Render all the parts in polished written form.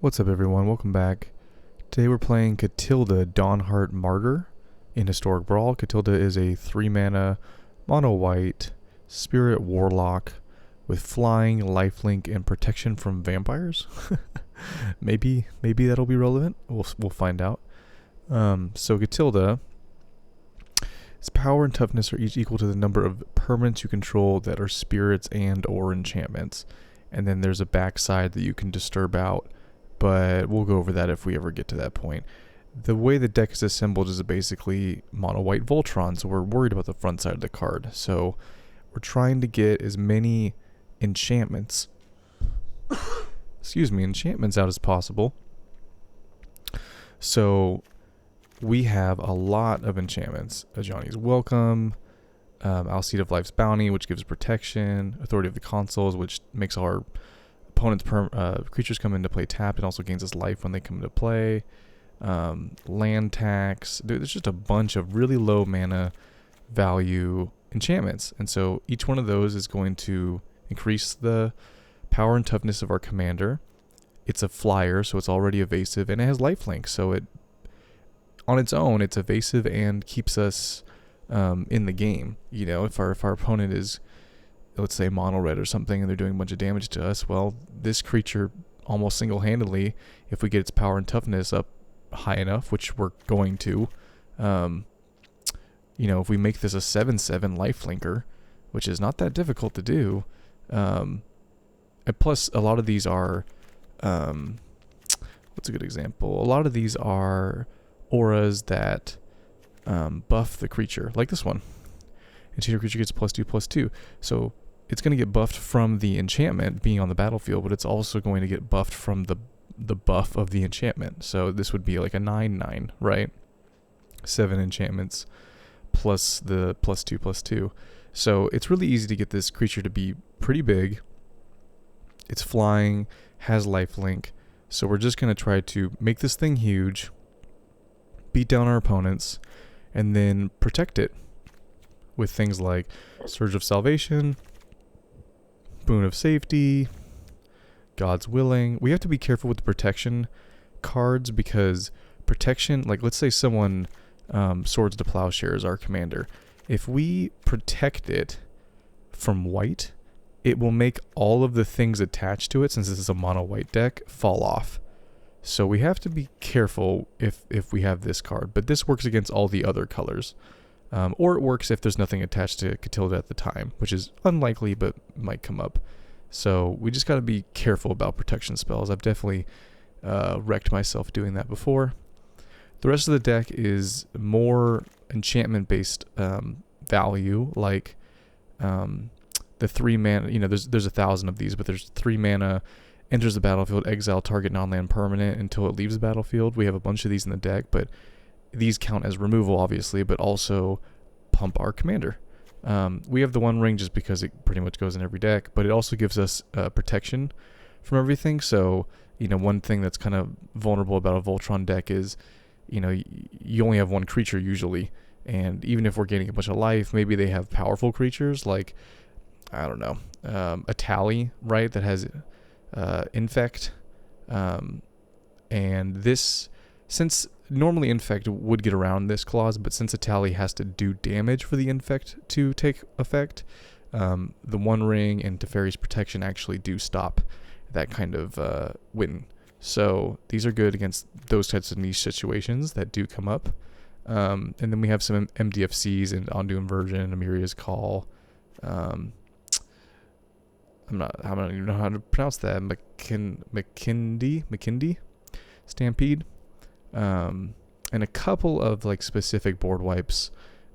What's up everyone, welcome back. Today we're playing Katilda, Dawnhart Martyr in Historic Brawl. Katilda is a 3-mana, mono-white, spirit warlock with flying, lifelink, and protection from vampires. maybe that'll be relevant. We'll find out. So Katilda's power and toughness are each equal to the number of permanents you control that are spirits and or enchantments. And then there's a backside that you can disturb out, but we'll go over that if we ever get to that point. The way the deck is assembled is basically mono-white Voltron, so we're worried about the front side of the card. So we're trying to get as many enchantments out as possible. So we have a lot of enchantments. Ajani's Welcome, Alseid of Life's Bounty, which gives protection, Authority of the Consuls, which makes our opponent's creatures come into play tapped and also gains us life when they come into play. Land tax. There's just a bunch of really low mana value enchantments, and so each one of those is going to increase the power and toughness of our commander. It's a flyer, so it's already evasive, and it has lifelink, so it on its own it's evasive and keeps us in the game. You know, if our opponent is, let's say, mono red or something, and they're doing a bunch of damage to us, well, this creature almost single-handedly, if we get its power and toughness up high enough, which we're going to, you know, if we make this a 7/7 lifelinker, which is not that difficult to do, and plus a lot of these are, what's a good example? A lot of these are auras that buff the creature, like this one. Enchanted creature gets +2/+2. So it's going to get buffed from the enchantment being on the battlefield, but it's also going to get buffed from the buff of the enchantment. So this would be like a 9/9, right? 7 enchantments plus the +2/+2. So it's really easy to get this creature to be pretty big. It's flying, has lifelink. So we're just going to try to make this thing huge, beat down our opponents, and then protect it with things like Surge of Salvation, Boon of Safety, God's Willing. We have to be careful with the protection cards, because protection, like let's say someone Swords to Plowshare is our commander. If we protect it from white, it will make all of the things attached to it, since this is a mono-white deck, fall off. So we have to be careful if we have this card, but this works against all the other colors. Or it works if there's nothing attached to Katilda at the time, which is unlikely but might come up. So we just got to be careful about protection spells. I've definitely wrecked myself doing that before. The rest of the deck is more enchantment-based value, like the 3 mana. You know, there's 1,000 of these, but there's 3 mana. Enters the battlefield, exile target non-land permanent until it leaves the battlefield. We have a bunch of these in the deck, but these count as removal, obviously, but also pump our commander. We have the One Ring just because it pretty much goes in every deck, but it also gives us protection from everything. So, you know, one thing that's kind of vulnerable about a Voltron deck is, you know, you only have one creature usually, and even if we're gaining a bunch of life, maybe they have powerful creatures like, I don't know, a Tally, right, that has Infect, and this, since normally Infect would get around this clause, but since a Tally has to do damage for the Infect to take effect, the One Ring and Teferi's protection actually do stop that kind of win. So these are good against those types of niche situations that do come up. And then we have some MDFCs and Ondu Inversion, Amiria's Call. I don't even know how to pronounce that. McKindy Stampede, and a couple of like specific board wipes.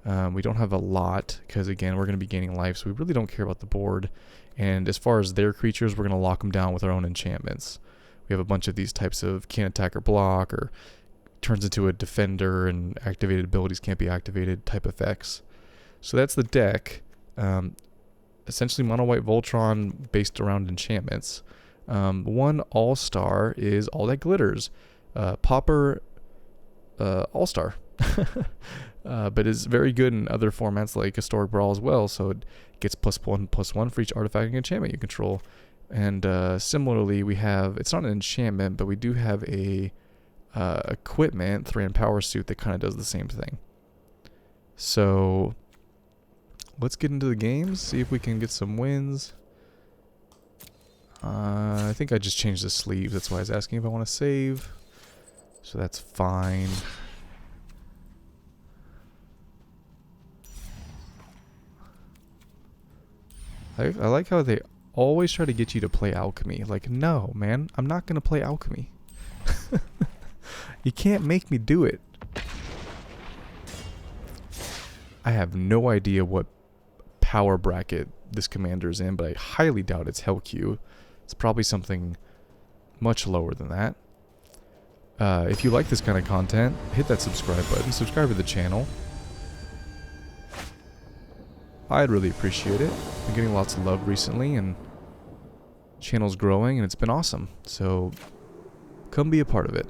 We don't have a lot because again we're going to be gaining life, so we really don't care about the board. And as far as their creatures, we're going to lock them down with our own enchantments. We have a bunch of these types of can't attack or block, or turns into a defender and activated abilities can't be activated type effects. So that's the deck. Essentially mono-white Voltron based around enchantments. One all-star is All That Glitters. Pauper all-star. But is very good in other formats like Historic Brawl as well, so it gets +1/+1 for each artifact and enchantment you control. And similarly, we have, it's not an enchantment, but we do have a equipment, Thran Power Suit, that kind of does the same thing. So let's get into the games, see if we can get some wins. I think I just changed the sleeve, that's why I was asking if I want to save. So that's fine. I like how they always try to get you to play alchemy. Like, no, man, I'm not going to play alchemy. You can't make me do it. I have no idea what power bracket this commander is in, but I highly doubt it's Hell Q. It's probably something much lower than that. If you like this kind of content, hit that subscribe button. Subscribe to the channel. I'd really appreciate it. Been getting lots of love recently, and channel's growing, and it's been awesome. So come be a part of it.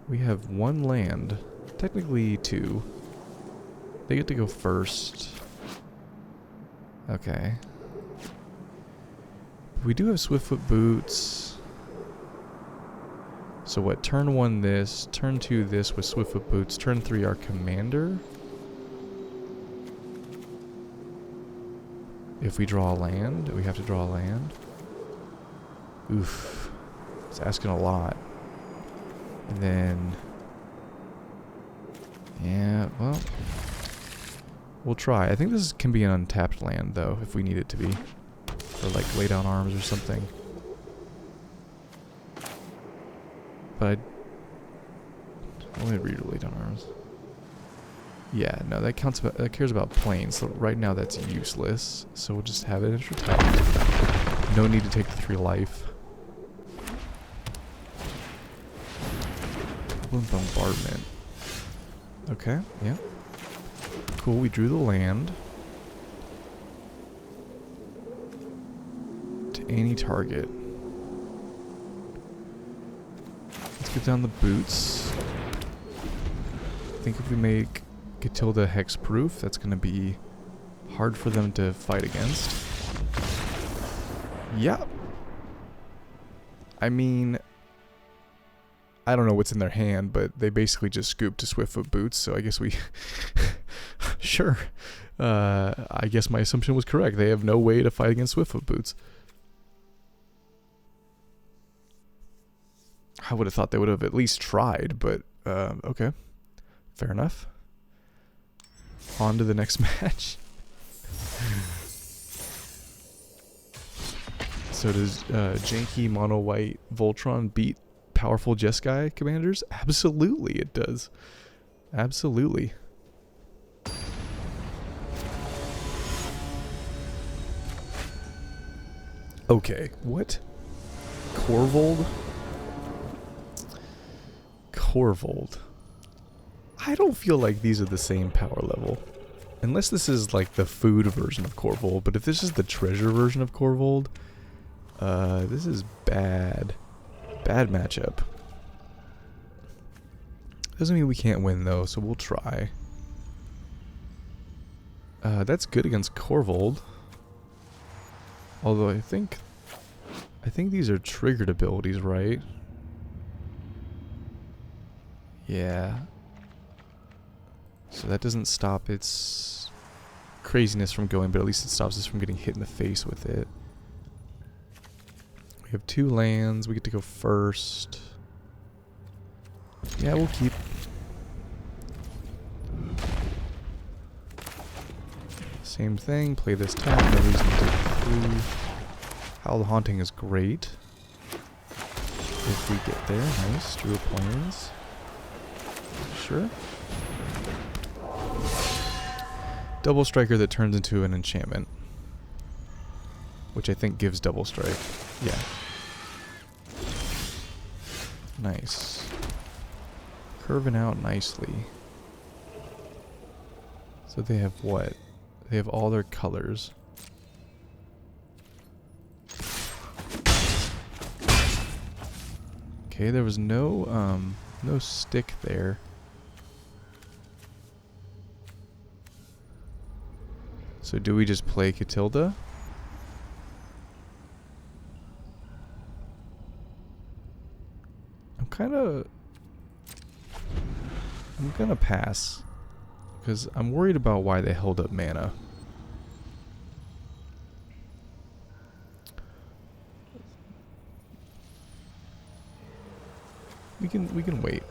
We have 1 land, technically 2. They get to go first. Okay. We do have Swiftfoot Boots. So what, turn 1 this, turn 2 this with Swiftfoot Boots, turn 3 our commander. If we draw a land, we have to draw a land. Oof. It's asking a lot. And then... yeah, well... we'll try. I think this can be an untapped land, though, if we need it to be. Or, like, lay down arms or something. But I only read lay down arms. Yeah, no, that counts. That cares about planes. So right now that's useless. So we'll just have it extra tight. No need to take the 3 life. Bombardment. Okay, yeah. Cool, we drew the land. To any target. Let's get down the boots. I think if we make Katilda hexproof, that's going to be hard for them to fight against. Yeah. I mean, I don't know what's in their hand, but they basically just scooped to Swiftfoot Boots, so I guess we... sure. I guess my assumption was correct. They have no way to fight against Swiftfoot Boots. I would have thought they would have at least tried, but okay. Fair enough. On to the next match. So does janky mono white Voltron beat powerful Jeskai commanders? Absolutely it does. Absolutely. Okay, what? Corvold? Corvold. I don't feel like these are the same power level. Unless this is like the food version of Corvold, but if this is the treasure version of Corvold, this is bad. Bad matchup. Doesn't mean we can't win though, so we'll try. That's good against Corvold. Although I think these are triggered abilities, right? Yeah. So that doesn't stop its craziness from going, but at least it stops us from getting hit in the face with it. We have 2 lands. We get to go first. Yeah, we'll keep. Same thing. Play this time. No reason to take 3. Howl the Haunting is great. If we get there. Nice. Drew planes. Sure. Double Striker that turns into an enchantment. Which I think gives double strike. Yeah. Nice. Curving out nicely. So they have what? They have all their colors. Okay, there was no stick there. So do we just play Katilda? gonna pass. Because I'm worried about why they held up mana. We can wait.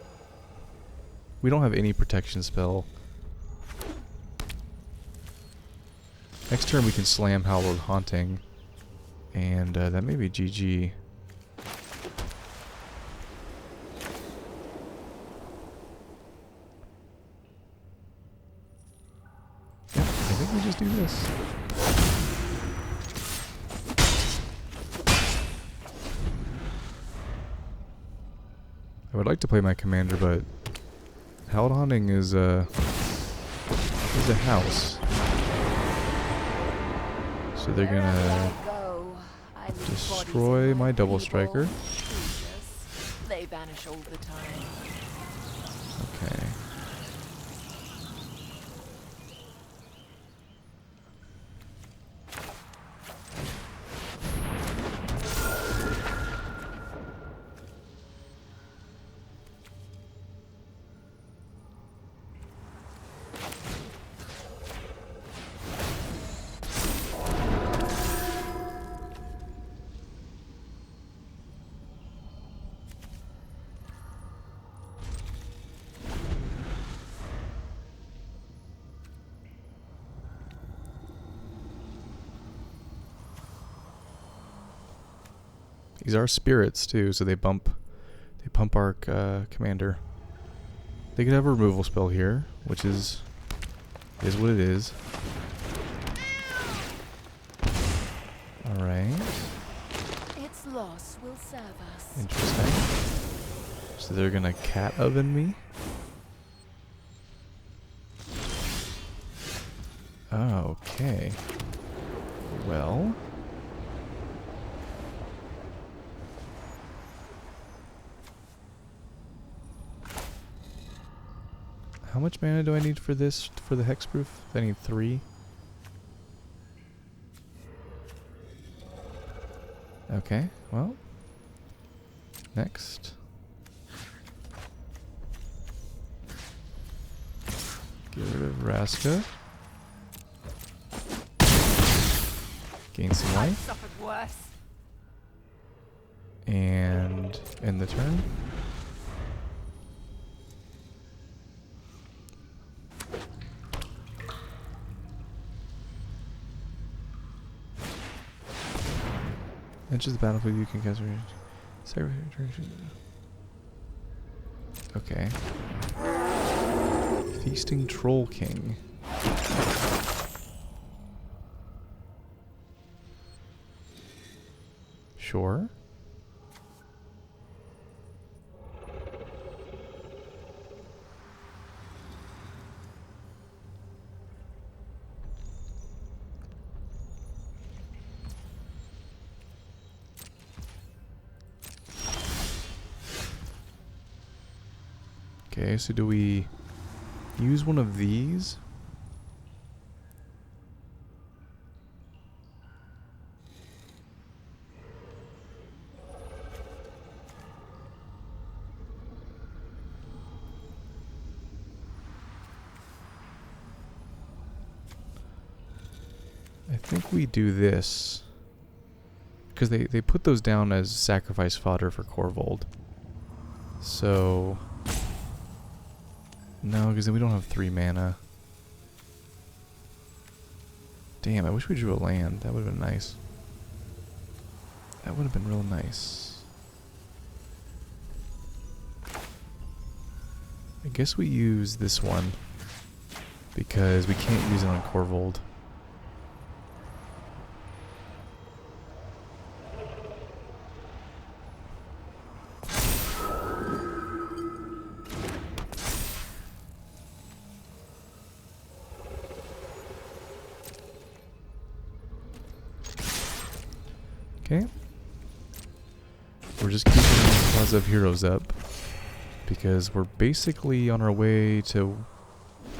We don't have any protection spell. Next turn we can slam Hallowed Haunting. And that may be GG. Yep, I think we just do this. I would like to play my commander, but Hallowed Haunting is a house. So they're gonna destroy my double striker. They vanish all the time. Okay. These are spirits too, so they pump our commander. They could have a removal spell here, which is what it is. All right. Its loss will serve us. Interesting. So they're gonna cat oven me. Oh, okay. Well. How much mana do I need for this, for the hexproof? I need 3. Okay, well. Next. Get rid of Raska. Gain some life. And end the turn. Enters the battlefield, you can cast okay. Feasting Troll King. Sure. Okay, so do we use one of these? I think we do this. Because they put those down as sacrifice fodder for Corvold. So... no, because then we don't have 3 mana. Damn, I wish we drew a land. That would have been nice. That would have been real nice. I guess we use this one. Because we can't use it on Corvold. Okay. We're just keeping the Plaza of Heroes up because we're basically on our way to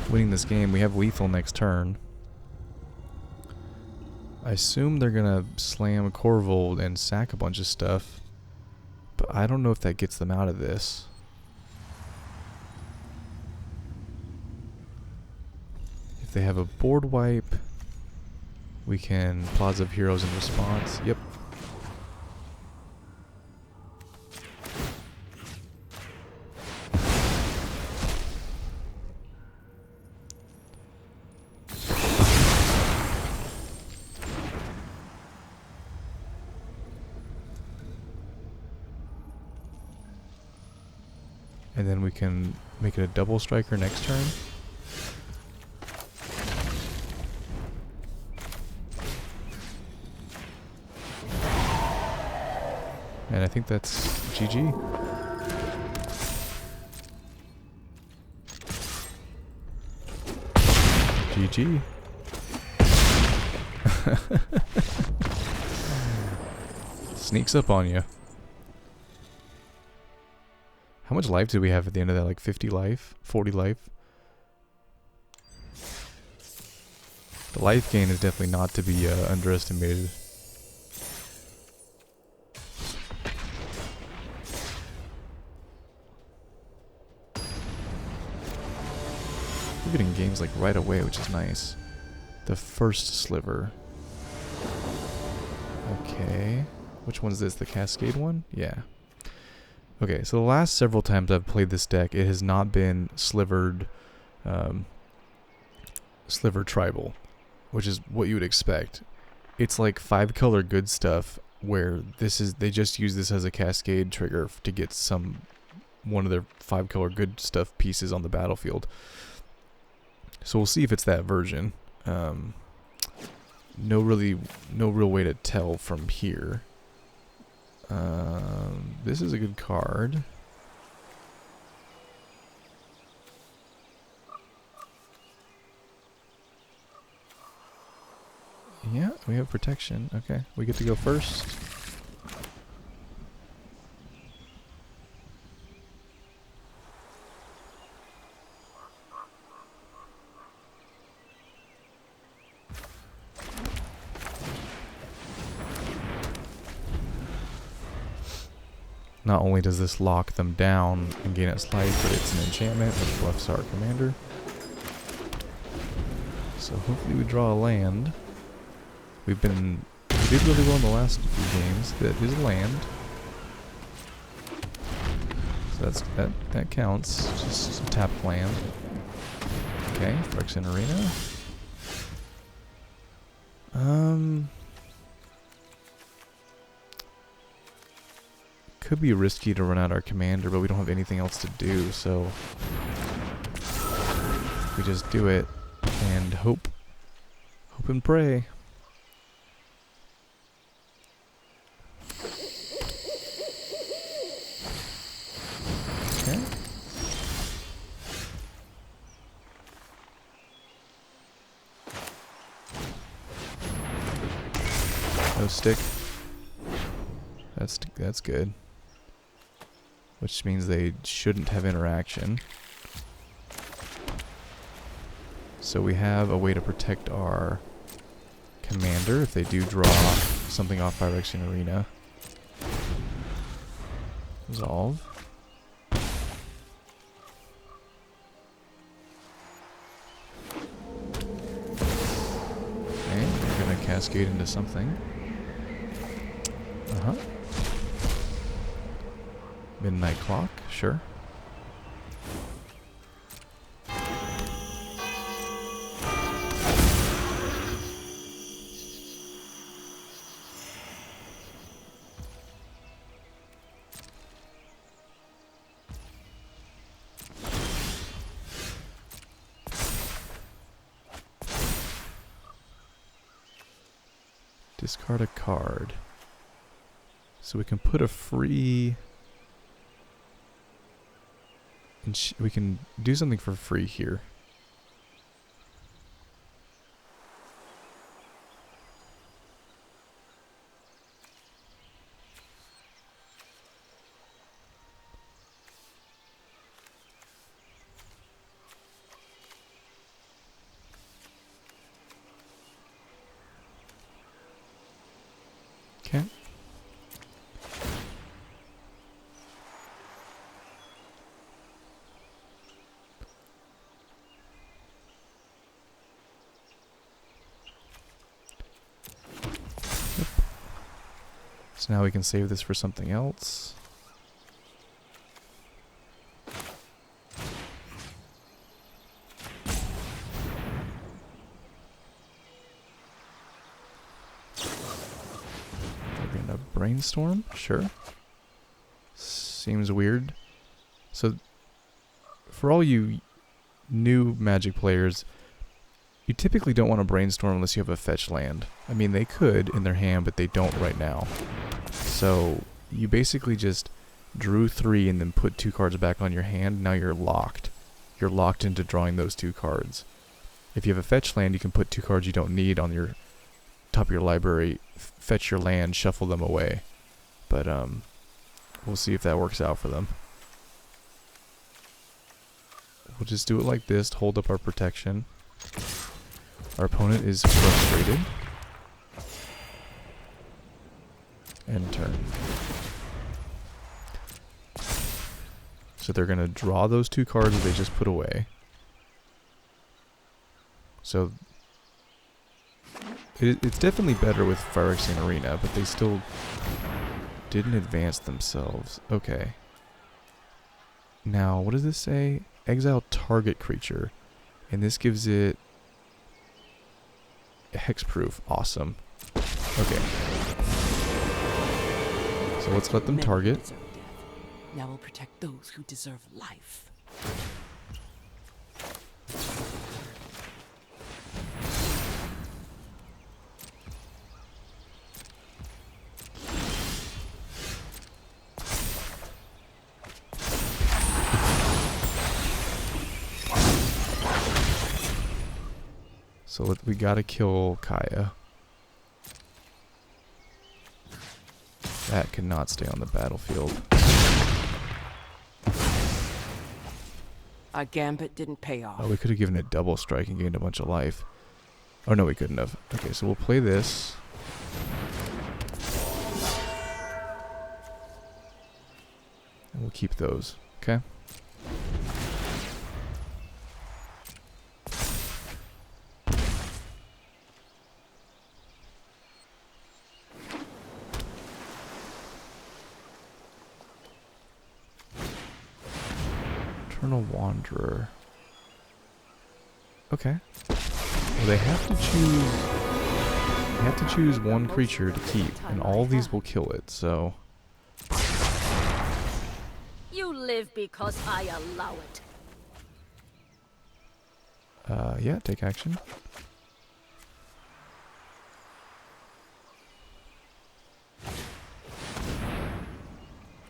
winning this game. We have lethal next turn. I assume they're gonna slam Corvold and sack a bunch of stuff, but But I don't know if that gets them out of this. If they have a board wipe, we can Plaza of Heroes in response. Yep. And then we can make it a double striker next turn. And I think that's GG. GG. Sneaks up on you. How much life did we have at the end of that? Like 50 life? 40 life? The life gain is definitely not to be underestimated. We're getting games like right away, which is nice. The first sliver. Okay. Which one's this? The Cascade one? Yeah. Okay, so the last several times I've played this deck, it has not been slivered tribal, which is what you would expect. It's like 5-color good stuff where they just use this as a cascade trigger to get one of their 5-color good stuff pieces on the battlefield. So we'll see if it's that version. No real way to tell from here. This is a good card. Yeah, we have protection. Okay, we get to go first. Not only does this lock them down and gain its life, but it's an enchantment which buffs our commander. So hopefully we draw a land. We did really well in the last few games. That is a land. So that counts. Just a tap land. Okay, Phyrexian Arena. Could be risky to run out our commander, but we don't have anything else to do, so we just do it and hope and pray. Okay. No stick. That's good. Which means they shouldn't have interaction. So we have a way to protect our commander if they do draw something off Phyrexian Arena. Resolve. Okay, we're gonna cascade into something. Uh-huh. Midnight Clock, sure. Discard a card. So we can put a free... we can do something for free here. Okay. So now we can save this for something else. We're gonna brainstorm, sure. Seems weird. So, for all you new Magic players, you typically don't want to brainstorm unless you have a fetch land. I mean, they could in their hand, but they don't right now. So, you basically just drew 3 and then put 2 cards back on your hand. Now you're locked. You're locked into drawing those 2 cards. If you have a fetch land, you can put 2 cards you don't need on your top of your library, fetch your land, shuffle them away. But, we'll see if that works out for them. We'll just do it like this to hold up our protection. Our opponent is frustrated. End turn. So they're going to draw those 2 cards that they just put away. So it's definitely better with Phyrexian Arena, but they still didn't advance themselves. Okay. Now, what does this say? Exile target creature. And this gives it hexproof. Awesome. Okay. So let's let them target. Deserve death. Now we'll protect those who deserve life. So we gotta kill Kaya. That cannot stay on the battlefield. Our gambit didn't pay off. Oh, we could have given it double strike and gained a bunch of life. Oh no, we couldn't have. Okay, so we'll play this. And we'll keep those, okay? Eternal Wanderer. Okay. Well, they have to choose. They have to choose one creature to keep, and all of these will kill it. So. You live because I allow it. Yeah, take action.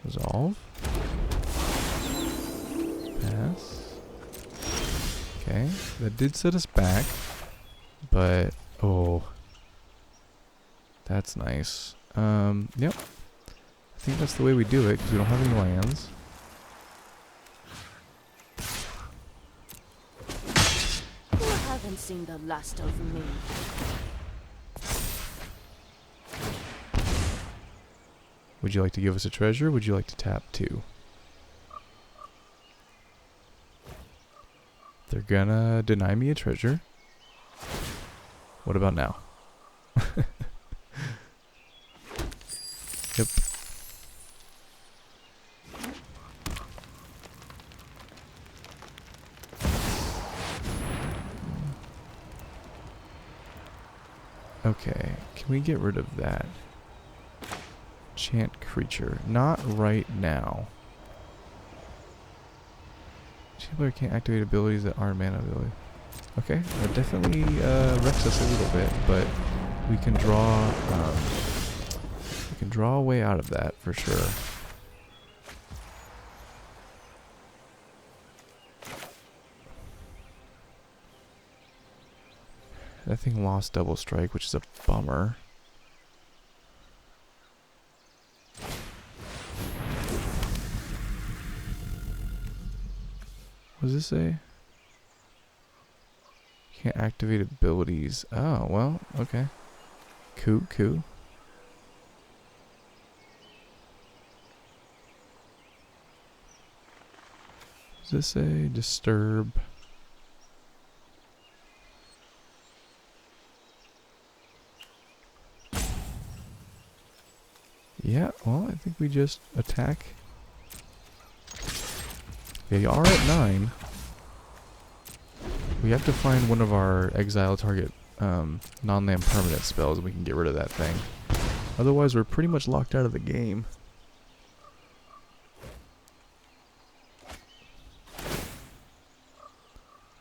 Resolve. Pass. Okay, that did set us back, but oh, that's nice. Yep. I think that's the way we do it because we don't have any lands. You haven't seen the last of me. Would you like to give us a treasure? Would you like to tap 2? They're gonna deny me a treasure. What about now? Yep. Okay, can we get rid of that? Enchant creature. Not right now. Player can't activate abilities that aren't mana ability. Okay, that definitely wrecks us a little bit, but we can draw a way out of that for sure. That thing lost double strike, which is a bummer. What does this say? Can't activate abilities. Oh, well, okay. Cool. Does this say disturb? Yeah, we just attack? Yeah, you are at 9. We have to find one of our exile target non-land permanent spells and we can get rid of that thing. Otherwise, we're pretty much locked out of the game.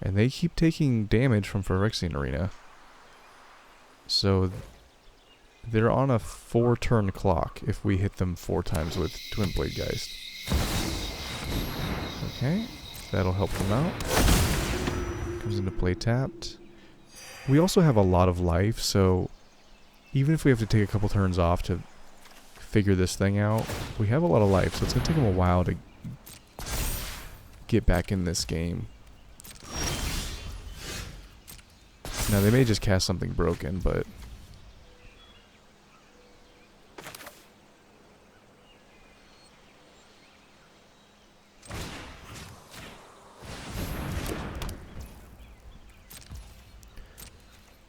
And they keep taking damage from Phyrexian Arena. So they're on a 4-turn clock if we hit them 4 times with Twin Blade Geist. Okay, that'll help them out. Comes into play tapped. We also have a lot of life, so even if we have to take a couple turns off to figure this thing out, we have a lot of life, so it's going to take them a while to get back in this game. Now, they may just cast something broken, but...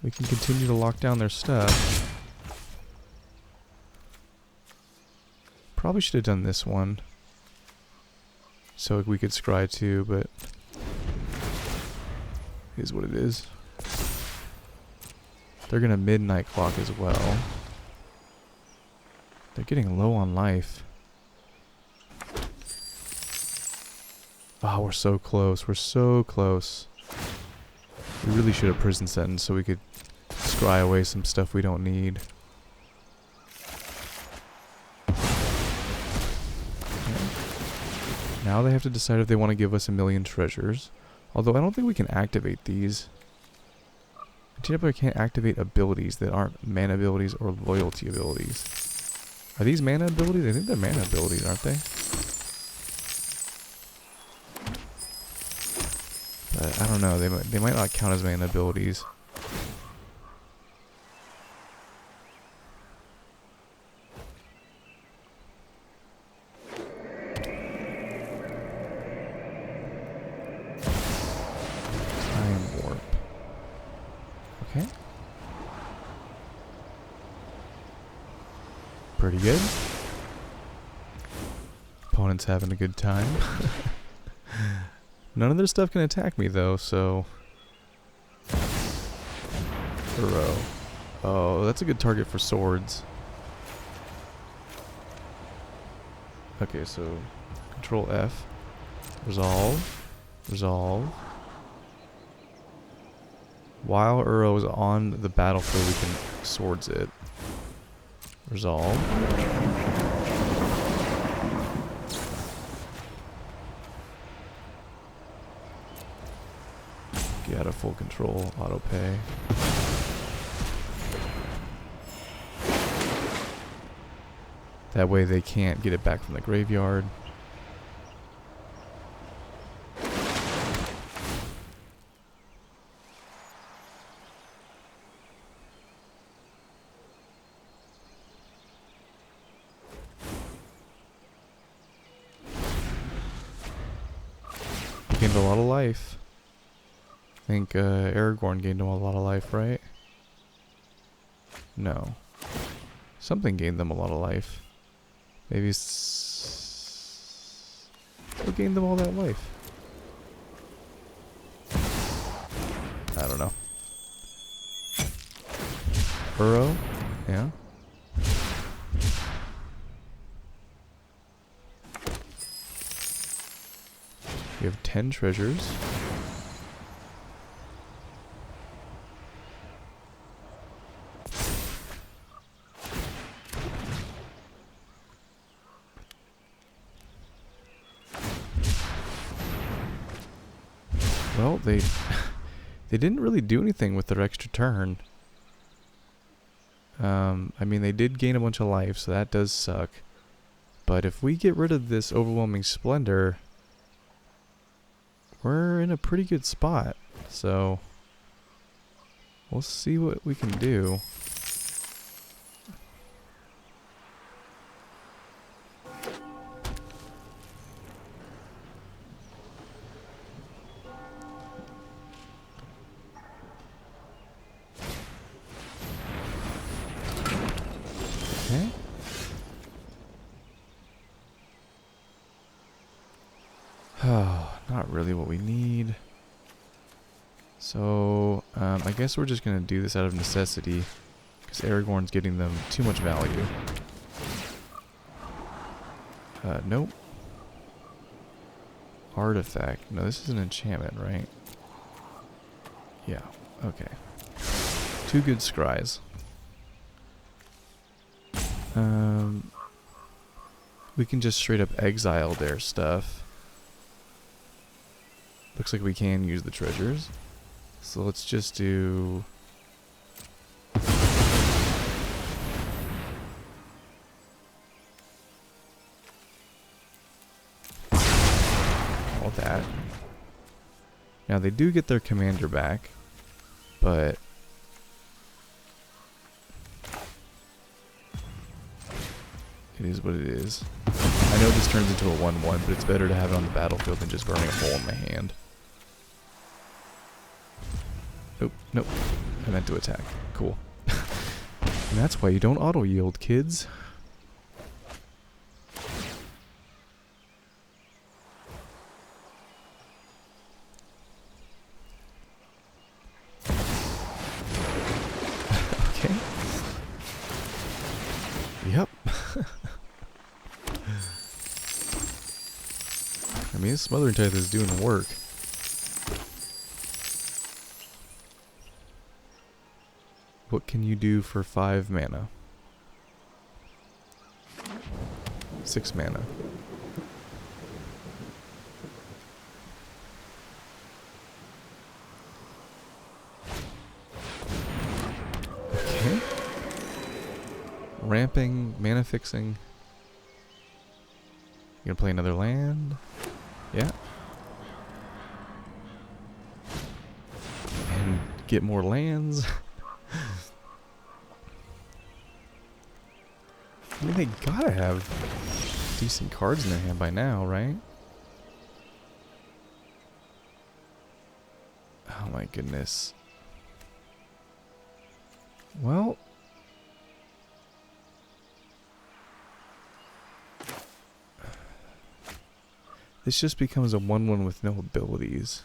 we can continue to lock down their stuff. Probably should have done this one, so we could scry too, but... it is what it is. They're gonna midnight clock as well. They're getting low on life. Oh, we're so close. We're so close. We really should have prison sentence so we could scry away some stuff we don't need. Okay. Now they have to decide if they want to give us 1,000,000 treasures. Although I don't think we can activate these. Player can't activate abilities that aren't mana abilities or loyalty abilities. Are these mana abilities? I think they're mana abilities, aren't they? But I don't know. They might not count as mana abilities. Time warp. Okay. Pretty good. Opponent's having a good time. None of their stuff can attack me though, so... Burrow. Oh, that's a good target for swords. Okay, so... Control F. Resolve. Resolve. While Uro is on the battlefield, we can swords it. Resolve. Get out of full control, auto pay. That way they can't get it back from the graveyard. Gained a lot of life. I think Aragorn gained him a lot of life, right? No. Something gained them a lot of life. Maybe what gained them all that life? I don't know. Burrow? Yeah. We have 10 treasures. Well, they didn't really do anything with their extra turn. I mean, they did gain a bunch of life, so that does suck. But if we get rid of this overwhelming splendor, we're in a pretty good spot. So we'll see what we can do. Okay. Not really what we need. So, I guess we're just going to do this out of necessity, because Aragorn's getting them too much value. Nope. Artifact. No, this is an enchantment, right? Yeah, okay. 2 good scries. We can just straight up exile their stuff. Looks like we can use the treasures. So let's just do... all that. Now they do get their commander back, but... it is what it is. I know this turns into a 1-1, but it's better to have it on the battlefield than just burning a hole in my hand. Nope, nope. I meant to attack. Cool. And that's why you don't auto-yield, kids. Okay. Yep. I mean, this Smothering Tithe is doing the work. What can you do for 5 mana? 6 mana. Okay. Ramping, mana fixing. You gonna play another land? Yeah. And get more lands. I mean, they gotta have decent cards in their hand by now, right? Oh my goodness. Well... this just becomes a 1-1 with no abilities.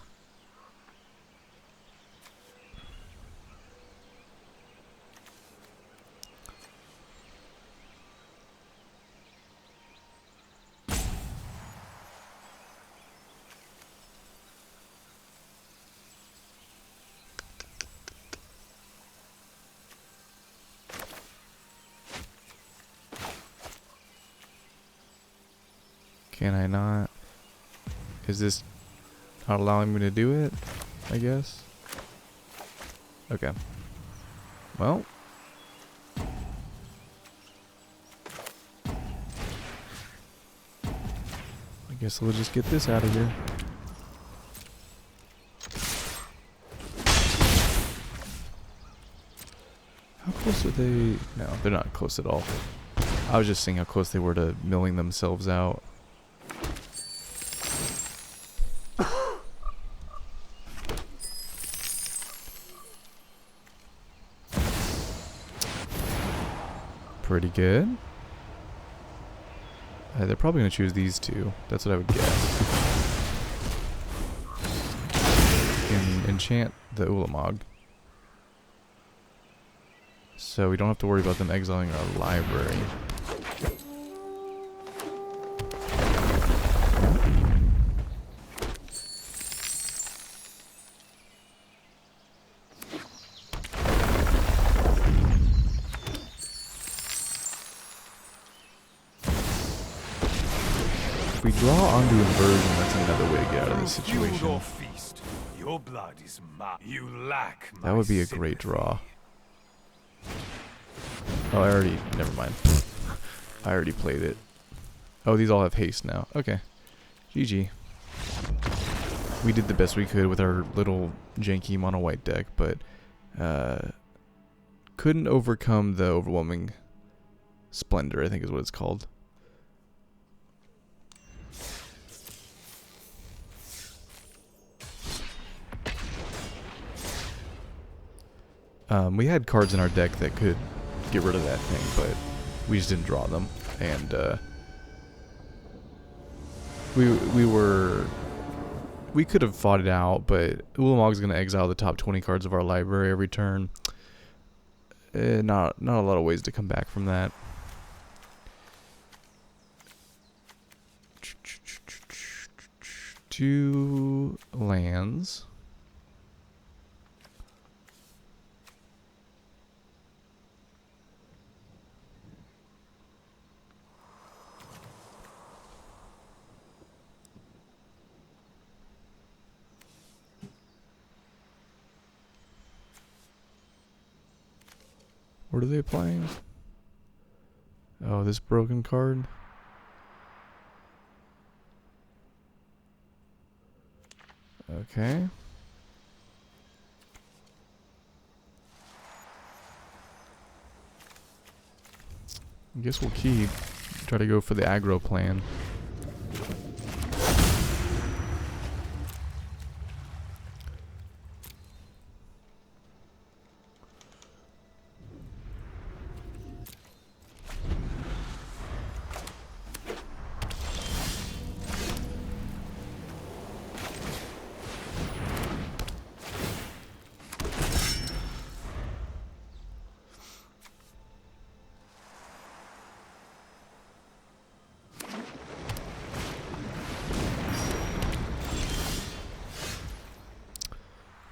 Can I not? Is this not allowing me to do it? I guess. Okay. Well. I guess we'll just get this out of here. How close are they? No, they're not close at all. I was just seeing how close they were to milling themselves out. Pretty good. They're probably going to choose these two. That's what I would guess. Can enchant the Ulamog. So we don't have to worry about them exiling our library. If we draw onto inversion, that's another way to get out of this situation. Your blood is mine. You lack my That would be a great draw. Oh, I already... never mind. I already played it. Oh, these all have haste now. Okay. GG. We did the best we could with our little janky mono white deck, but couldn't overcome the overwhelming splendor, I think is what it's called. We had cards in our deck that could get rid of that thing, but we just didn't draw them, and we were we could have fought it out, but Ulamog's going to exile the top 20 cards of our library every turn. Not a lot of ways to come back from that. Two lands. What are they playing? Oh, this broken card. Okay. I guess we'll keep. Try to go for the aggro plan.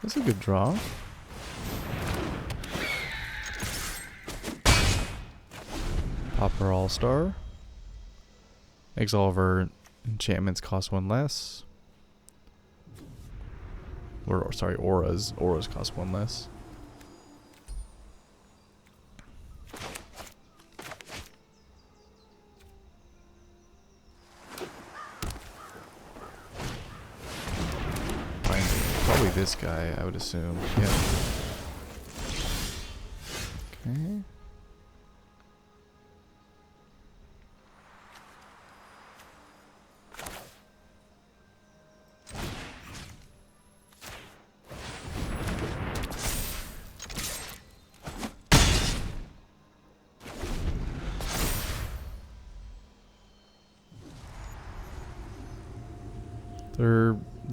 That's a good draw. Popper All-Star. Makes all of our enchantments cost one less. Or sorry, auras. Auras cost one less. Probably this guy, I would assume. Yeah. Okay.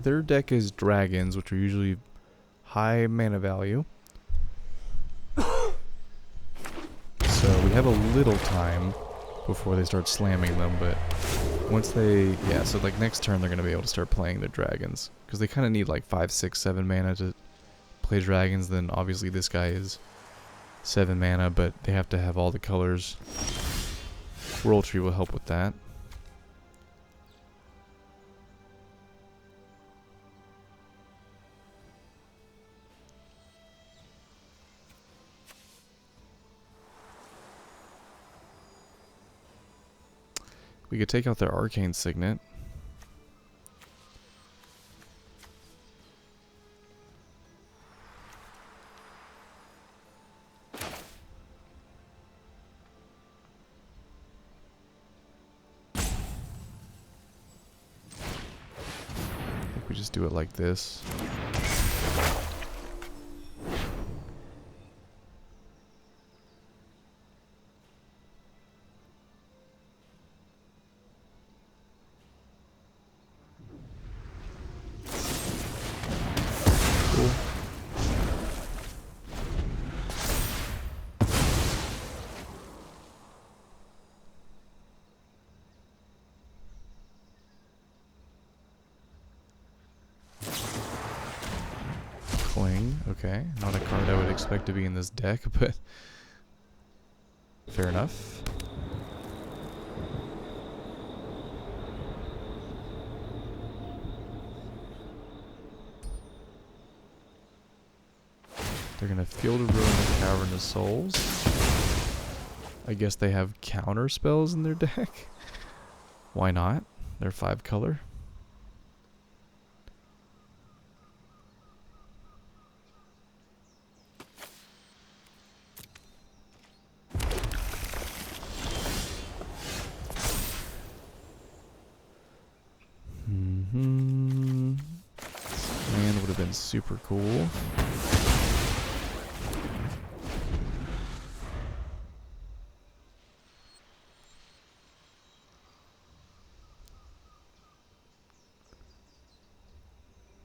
Their deck is dragons, which are usually high mana value. So we have a little time before they start slamming them, but once they, yeah, so like next turn they're going to be able to start playing their dragons. Because they kind of need like 5, 6, 7 mana to play dragons. Then obviously this guy is 7 mana, but they have to have all the colors. World Tree will help with that. We could take out their Arcane Signet. I think we just do it like this. Okay, not a card I would expect to be in this deck, but fair enough. They're gonna Field of Ruin and Cavernous Souls. I guess they have counter spells in their deck. Why not? They're 5 color. Land would have been super cool.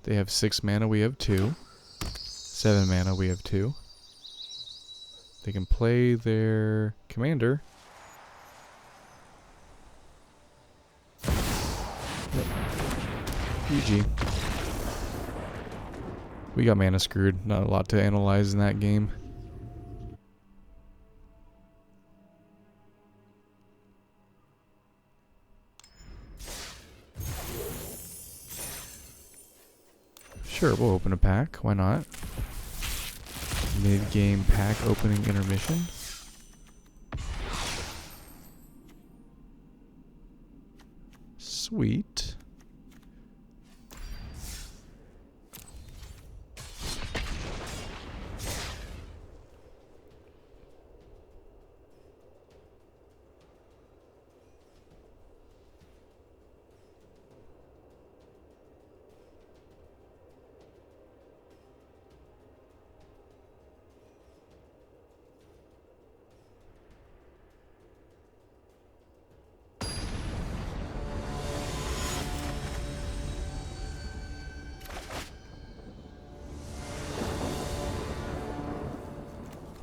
They have 6 mana, we have 2. 7 mana, we have 2. They can play their commander. Yep. GG. We got mana screwed. Not a lot to analyze in that game. Sure, we'll open a pack. Why not? Mid-game pack opening intermission. Sweet.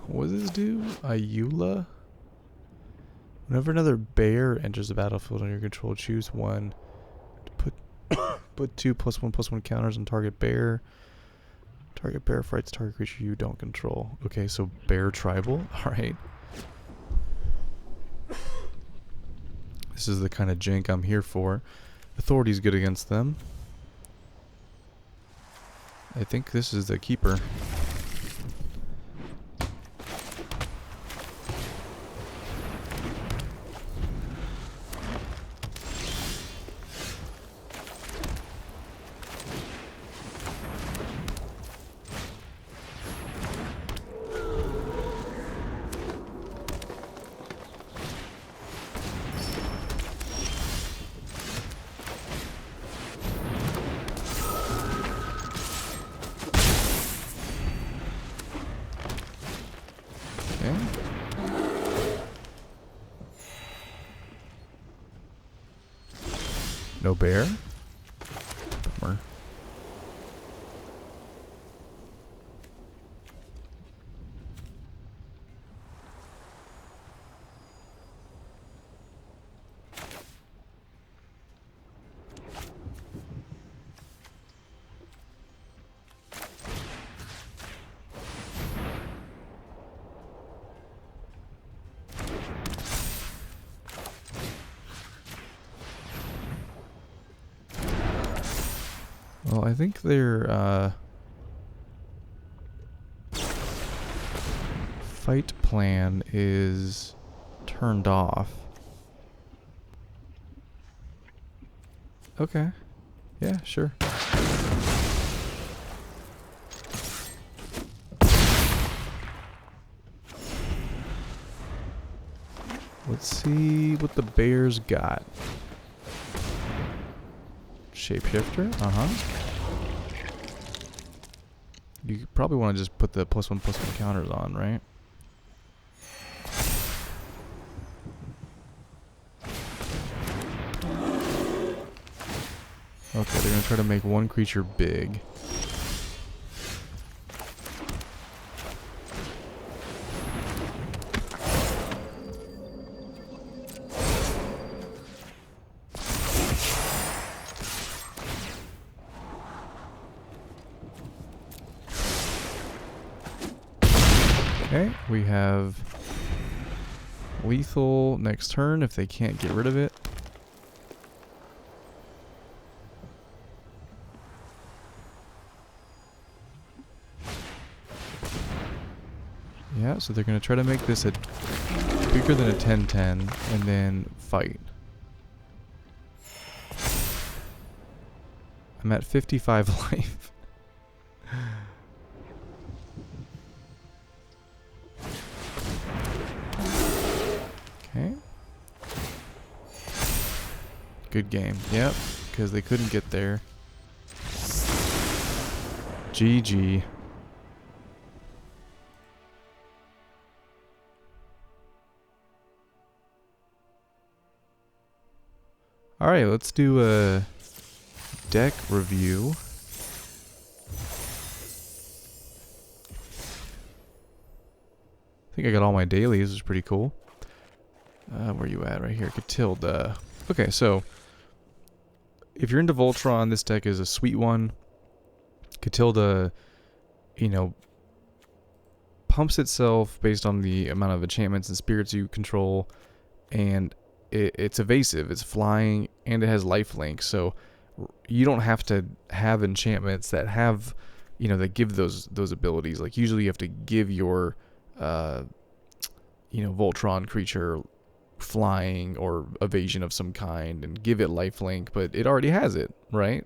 What does this do? Ayula? Whenever another bear enters the battlefield under your control, choose one. Put 2 +1/+1 counters on target bear. Target bear fights target creature you don't control. Okay, so bear tribal. Alright. This is the kind of jank I'm here for. Authority's good against them. I think this is the keeper. No bear? Bummer. Well, I think their fight plan is turned off. Okay. Yeah, sure. Let's see what the bears got. Shapeshifter? Uh-huh. You probably want to just put the +1/+1 counters on, right? Okay, they're going to try to make one creature big. Okay, we have lethal next turn if they can't get rid of it. Yeah, so they're going to try to make this a bigger than a 10-10 and then fight. I'm at 55 life. Okay. Good game. Yep, because they couldn't get there. GG. Alright, let's do a deck review. think I got all my dailies, which is pretty cool. Where you at? Right here, Katilda. Okay, so if you're into Voltron, this deck is a sweet one. Katilda, you know, pumps itself based on the amount of enchantments and spirits you control, and it's evasive, it's flying, and it has lifelink, so you don't have to have enchantments that have, you know, that give those abilities. Like usually you have to give your you know, Voltron creature flying or evasion of some kind and give it lifelink, but it already has it, right?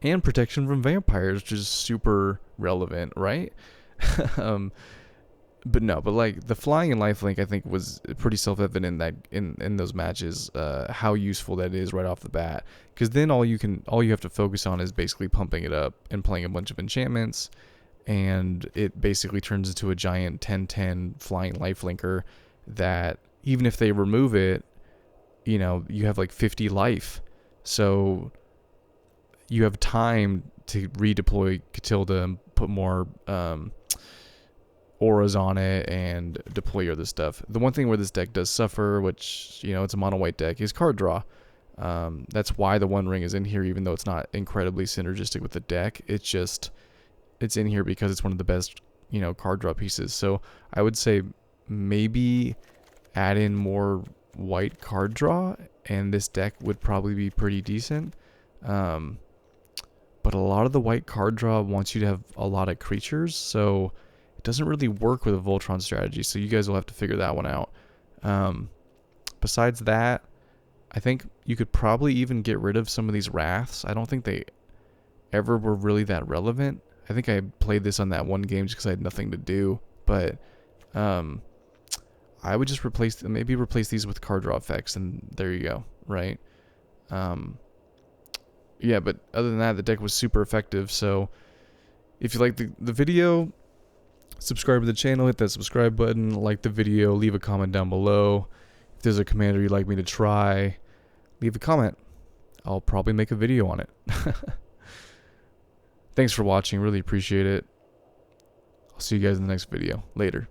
And protection from vampires, which is super relevant, right? But no, but like the flying and lifelink, I think was pretty self-evident in that in those matches, how useful that is right off the bat. Because then all you have to focus on is basically pumping it up and playing a bunch of enchantments, and it basically turns into a giant 10/10 flying lifelinker that even if they remove it, you know, you have like 50 life, so you have time to redeploy Katilda and put more auras on it and deploy your other stuff. The one thing where this deck does suffer, which, you know, it's a mono white deck, is card draw. That's why the One Ring is in here, even though it's not incredibly synergistic with the deck. It's in here because it's one of the best, you know, card draw pieces. So I would say maybe add in more white card draw, and this deck would probably be pretty decent. But a lot of the white card draw wants you to have a lot of creatures, so it doesn't really work with a Voltron strategy, so you guys will have to figure that one out. Besides that, I think you could probably even get rid of some of these Wraths. I don't think they ever were really that relevant. I think I played this on that one game just because I had nothing to do, but I would just maybe replace these with card draw effects, and there you go, right? Yeah, but other than that, the deck was super effective. So if you like the video, subscribe to the channel, hit that subscribe button, like the video, leave a comment down below. If there's a commander you'd like me to try, leave a comment. I'll probably make a video on it. Thanks for watching, really appreciate it. I'll see you guys in the next video. Later.